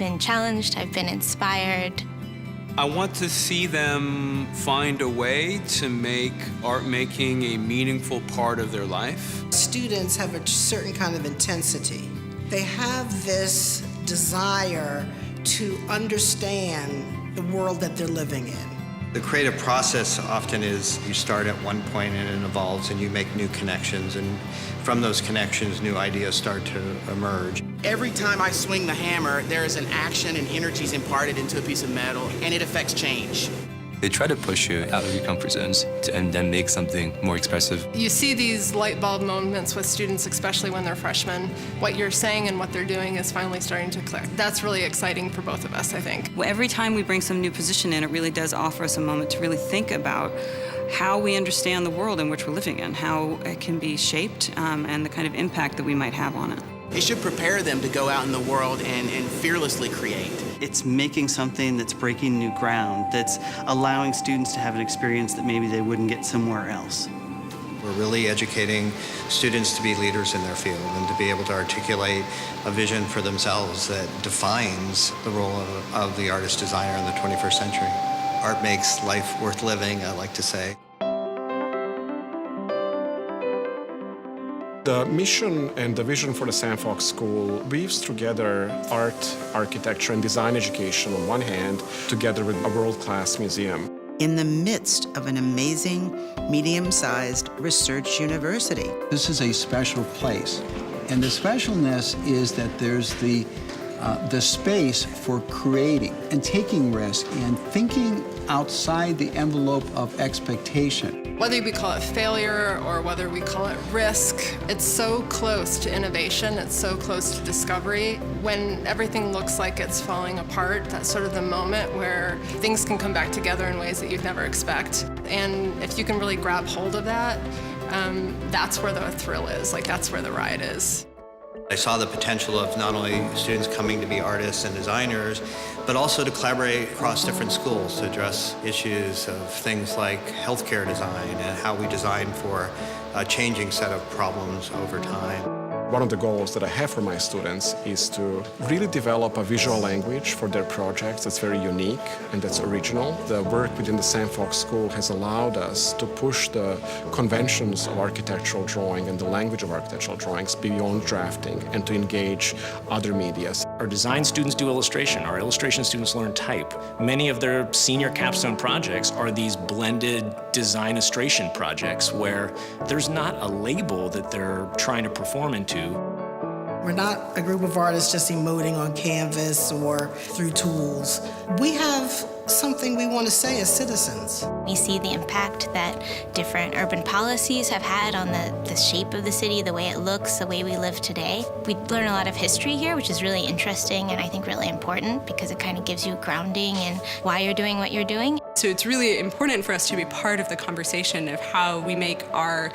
been challenged, I've been inspired. I want to see them find a way to make art making a meaningful part of their life. Students have a certain kind of intensity. They have this desire to understand the world that they're living in. The creative process often is you start at one point and it evolves and you make new connections, and from those connections, new ideas start to emerge. Every time I swing the hammer, there is an action and energies imparted into a piece of metal, and it affects change. They try to push you out of your comfort zones and then make something more expressive. You see these light bulb moments with students, especially when they're freshmen. What you're saying and what they're doing is finally starting to click. That's really exciting for both of us, I think. Every time we bring some new position in, it really does offer us a moment to really think about how we understand the world in which we're living in, how it can be shaped, and the kind of impact that we might have on it. It should prepare them to go out in the world and fearlessly create. It's making something that's breaking new ground, that's allowing students to have an experience that maybe they wouldn't get somewhere else. We're really educating students to be leaders in their field and to be able to articulate a vision for themselves that defines the role of the artist designer in the 21st century. Art makes life worth living, I like to say. The mission and the vision for the Sam Fox School weaves together art, architecture, and design education on one hand, together with a world-class museum. In the midst of an amazing, medium-sized research university. This is a special place, and the specialness is that there's the space for creating and taking risk and thinking outside the envelope of expectation. Whether we call it failure or whether we call it risk, it's so close to innovation, it's so close to discovery. When everything looks like it's falling apart, that's sort of the moment where things can come back together in ways that you'd never expect. And if you can really grab hold of that, that's where the thrill is, like that's where the ride is. I saw the potential of not only students coming to be artists and designers, but also to collaborate across different schools to address issues of things like healthcare design and how we design for a changing set of problems over time. One of the goals that I have for my students is to really develop a visual language for their projects that's very unique and that's original. The work within the Sam Fox School has allowed us to push the conventions of architectural drawing and the language of architectural drawings beyond drafting and to engage other media. Our design students do illustration. Our illustration students learn type. Many of their senior capstone projects are these blended design illustration projects where there's not a label that they're trying to perform into. We're not a group of artists just emoting on canvas or through tools. We have something we want to say as citizens. We see the impact that different urban policies have had on the shape of the city, the way it looks, the way we live today. We learn a lot of history here, which is really interesting and I think really important because it kind of gives you grounding in why you're doing what you're doing. So it's really important for us to be part of the conversation of how we make our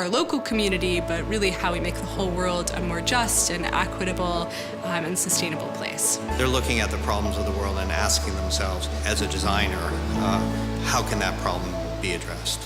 local community, but really how we make the whole world a more just and equitable and sustainable place. They're looking at the problems of the world and asking themselves, as a designer, how can that problem be addressed?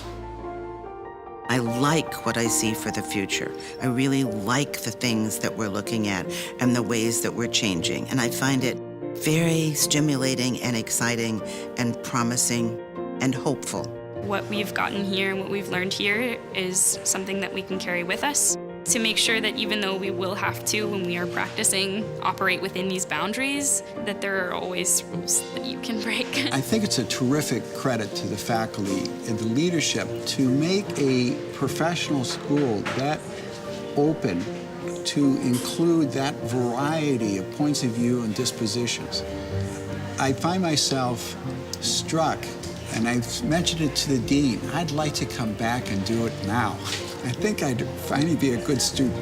I like what I see for the future. I really like the things that we're looking at and the ways that we're changing. And I find it very stimulating and exciting and promising and hopeful. What we've gotten here and what we've learned here is something that we can carry with us to make sure that even though we will have to, when we are practicing, operate within these boundaries, that there are always rules that you can break. I think it's a terrific credit to the faculty and the leadership to make a professional school that open to include that variety of points of view and dispositions. I find myself struck, and I've mentioned it to the dean, I'd like to come back and do it now. I think I'd finally be a good student.